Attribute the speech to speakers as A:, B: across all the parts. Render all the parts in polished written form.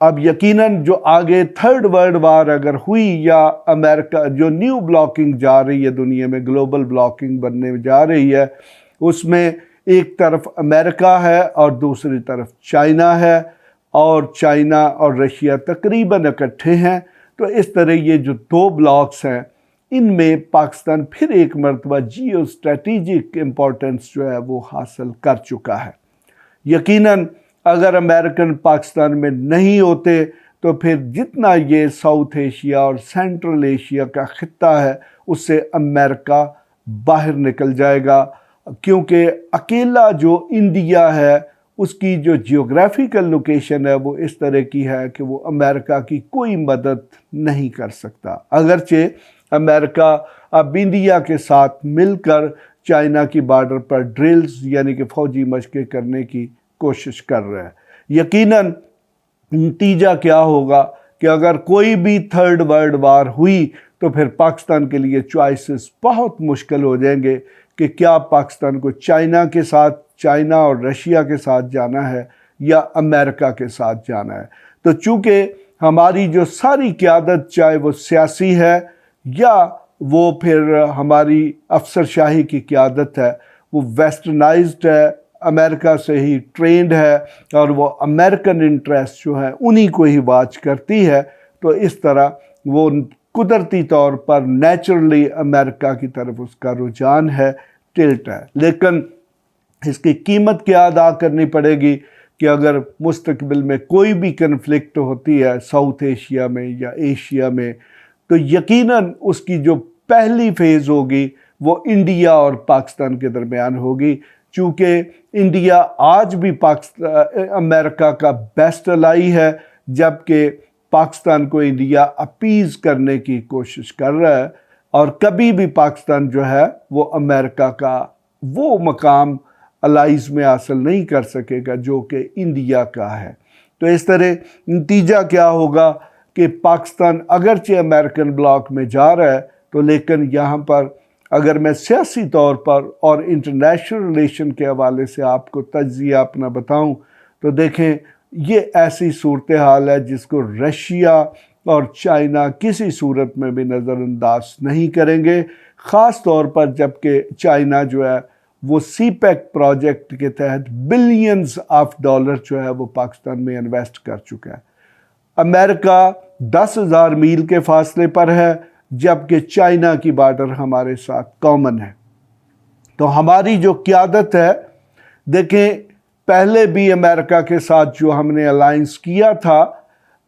A: اب یقیناً جو آگے تھرڈ ورلڈ وار اگر ہوئی یا امریکہ جو نیو بلاکنگ جا رہی ہے دنیا میں، گلوبل بلاکنگ بننے جا رہی ہے، اس میں ایک طرف امریکہ ہے اور دوسری طرف چائنا ہے، اور چائنا اور رشیا تقریباً اکٹھے ہیں۔ تو اس طرح یہ جو دو بلاکس ہیں ان میں پاکستان پھر ایک مرتبہ جیو اسٹریٹجک امپورٹنس جو ہے وہ حاصل کر چکا ہے۔ یقیناً اگر امریکن پاکستان میں نہیں ہوتے تو پھر جتنا یہ ساؤتھ ایشیا اور سینٹرل ایشیا کا خطہ ہے اس سے امریکہ باہر نکل جائے گا، کیونکہ اکیلا جو انڈیا ہے اس کی جو جیوگرافیکل لوکیشن ہے وہ اس طرح کی ہے کہ وہ امریکہ کی کوئی مدد نہیں کر سکتا، اگرچہ امریکہ اب انڈیا کے ساتھ مل کر چائنا کی بارڈر پر ڈرلز یعنی کہ فوجی مشقیں کرنے کی کوشش کر رہا ہے۔ یقیناً نتیجہ کیا ہوگا کہ اگر کوئی بھی تھرڈ ورلڈ وار ہوئی تو پھر پاکستان کے لیے چوائسز بہت مشکل ہو جائیں گے کہ کیا پاکستان کو چائنا اور رشیا کے ساتھ جانا ہے یا امریکہ کے ساتھ جانا ہے۔ تو چونکہ ہماری جو ساری قیادت چاہے وہ سیاسی ہے یا وہ پھر ہماری افسر شاہی کی قیادت ہے وہ ویسٹرنائزڈ ہے، امریکہ سے ہی ٹرینڈ ہے، اور وہ امریکن انٹرسٹ جو ہے انہی کو ہی واچ کرتی ہے، تو اس طرح وہ قدرتی طور پر نیچرلی امریکہ کی طرف اس کا رجحان ہے، ٹلٹ ہے۔ لیکن اس کی قیمت کیا ادا کرنی پڑے گی کہ اگر مستقبل میں کوئی بھی کنفلکٹ ہوتی ہے ساؤتھ ایشیا میں یا ایشیا میں تو یقیناً اس کی جو پہلی فیز ہوگی وہ انڈیا اور پاکستان کے درمیان ہوگی، چونکہ انڈیا آج بھی امریکہ کا بیسٹ الائی ہے، جبکہ پاکستان کو انڈیا اپیز کرنے کی کوشش کر رہا ہے، اور کبھی بھی پاکستان جو ہے وہ امریکہ کا وہ مقام الائیز میں حاصل نہیں کر سکے گا جو کہ انڈیا کا ہے۔ تو اس طرح نتیجہ کیا ہوگا کہ پاکستان اگرچہ امریکن بلاک میں جا رہا ہے تو لیکن یہاں پر اگر میں سیاسی طور پر اور انٹرنیشنل ریلیشن کے حوالے سے آپ کو تجزیہ اپنا بتاؤں تو دیکھیں یہ ایسی صورتحال ہے جس کو رشیا اور چائنا کسی صورت میں بھی نظر انداز نہیں کریں گے، خاص طور پر جبکہ چائنا جو ہے وہ سی پیک پروجیکٹ کے تحت بلینز آف ڈالر جو ہے وہ پاکستان میں انویسٹ کر چکا ہے۔ امریکہ 10,000 میل کے فاصلے پر ہے جبکہ چائنا کی بارڈر ہمارے ساتھ کامن ہے۔ تو ہماری جو قیادت ہے، دیکھیں پہلے بھی امریکہ کے ساتھ جو ہم نے الائنس کیا تھا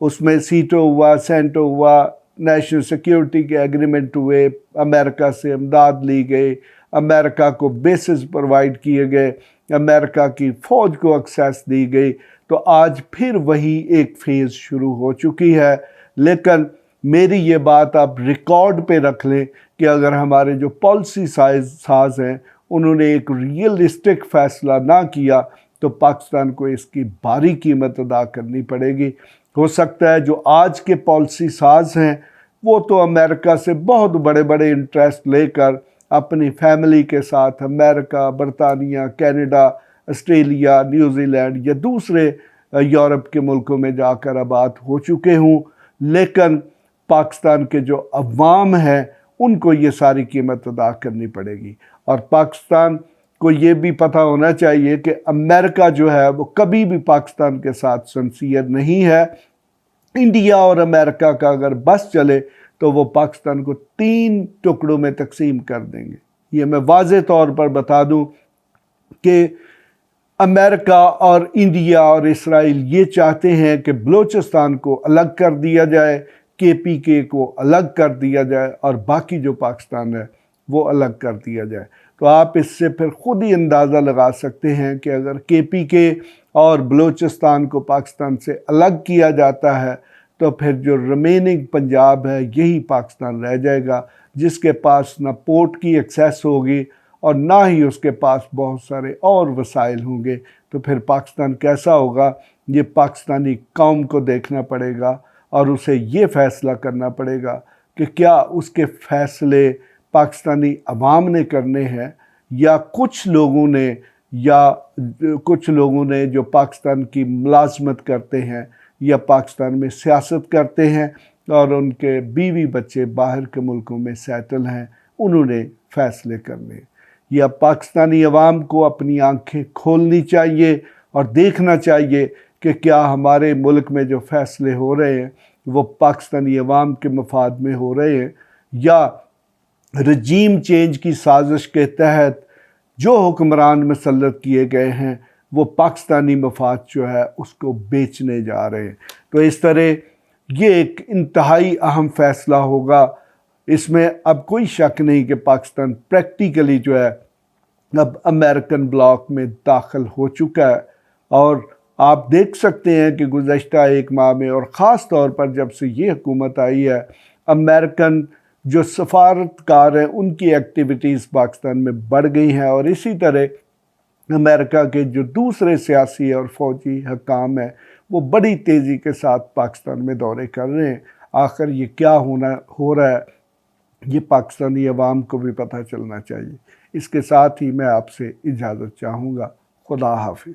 A: اس میں سیٹو ہوا، سینٹو ہوا، نیشنل سیکیورٹی کے ایگریمنٹ ہوئے، امریکہ سے امداد لی گئی، امریکہ کو بیسز پرووائڈ کیے گئے، امریکہ کی فوج کو ایکسیس دی گئی، تو آج پھر وہی ایک فیز شروع ہو چکی ہے۔ لیکن میری یہ بات آپ ریکارڈ پہ رکھ لیں کہ اگر ہمارے جو پالیسی ساز ہیں انہوں نے ایک ریئلسٹک فیصلہ نہ کیا تو پاکستان کو اس کی بھاری قیمت ادا کرنی پڑے گی۔ ہو سکتا ہے جو آج کے پالیسی ساز ہیں وہ تو امریکہ سے بہت بڑے بڑے انٹرسٹ لے کر اپنی فیملی کے ساتھ امریکہ، برطانیہ، کینیڈا، آسٹریلیا، نیوزی لینڈ یا دوسرے یورپ کے ملکوں میں جا کر آباد ہو چکے ہوں، لیکن پاکستان کے جو عوام ہیں ان کو یہ ساری قیمت ادا کرنی پڑے گی۔ اور پاکستان کو یہ بھی پتہ ہونا چاہیے کہ امریکہ جو ہے وہ کبھی بھی پاکستان کے ساتھ سنسیئر نہیں ہے۔ انڈیا اور امریکہ کا اگر بس چلے تو وہ پاکستان کو 3 ٹکڑوں میں تقسیم کر دیں گے۔ یہ میں واضح طور پر بتا دوں کہ امریکہ اور انڈیا اور اسرائیل یہ چاہتے ہیں کہ بلوچستان کو الگ کر دیا جائے، KPK کو الگ کر دیا جائے اور باقی جو پاکستان ہے وہ الگ کر دیا جائے۔ تو آپ اس سے پھر خود ہی اندازہ لگا سکتے ہیں کہ اگر KPK اور بلوچستان کو پاکستان سے الگ کیا جاتا ہے تو پھر جو ریمیننگ پنجاب ہے یہی پاکستان رہ جائے گا، جس کے پاس نہ پورٹ کی ایکسیس ہوگی اور نہ ہی اس کے پاس بہت سارے اور وسائل ہوں گے۔ تو پھر پاکستان کیسا ہوگا یہ پاکستانی قوم کو دیکھنا پڑے گا اور اسے یہ فیصلہ کرنا پڑے گا کہ کیا اس کے فیصلے پاکستانی عوام نے کرنے ہیں یا کچھ لوگوں نے جو پاکستان کی ملازمت کرتے ہیں یا پاکستان میں سیاست کرتے ہیں اور ان کے بیوی بچے باہر کے ملکوں میں سیٹل ہیں، انہوں نے فیصلے کرنے۔ یا پاکستانی عوام کو اپنی آنکھیں کھولنی چاہیے اور دیکھنا چاہیے کہ کیا ہمارے ملک میں جو فیصلے ہو رہے ہیں وہ پاکستانی عوام کے مفاد میں ہو رہے ہیں، یا رجیم چینج کی سازش کے تحت جو حکمران مسلط کیے گئے ہیں وہ پاکستانی مفاد جو ہے اس کو بیچنے جا رہے ہیں۔ تو اس طرح یہ ایک انتہائی اہم فیصلہ ہوگا۔ اس میں اب کوئی شک نہیں کہ پاکستان پریکٹیکلی جو ہے اب امریکن بلاک میں داخل ہو چکا ہے، اور آپ دیکھ سکتے ہیں کہ گزشتہ ایک ماہ میں، اور خاص طور پر جب سے یہ حکومت آئی ہے، امریکن جو سفارتکار ہیں ان کی ایکٹیویٹیز پاکستان میں بڑھ گئی ہیں، اور اسی طرح امریکہ کے جو دوسرے سیاسی اور فوجی حکام ہیں وہ بڑی تیزی کے ساتھ پاکستان میں دورے کر رہے ہیں۔ آخر یہ کیا ہو رہا ہے یہ پاکستانی عوام کو بھی پتہ چلنا چاہیے۔ اس کے ساتھ ہی میں آپ سے اجازت چاہوں گا۔ خدا حافظ۔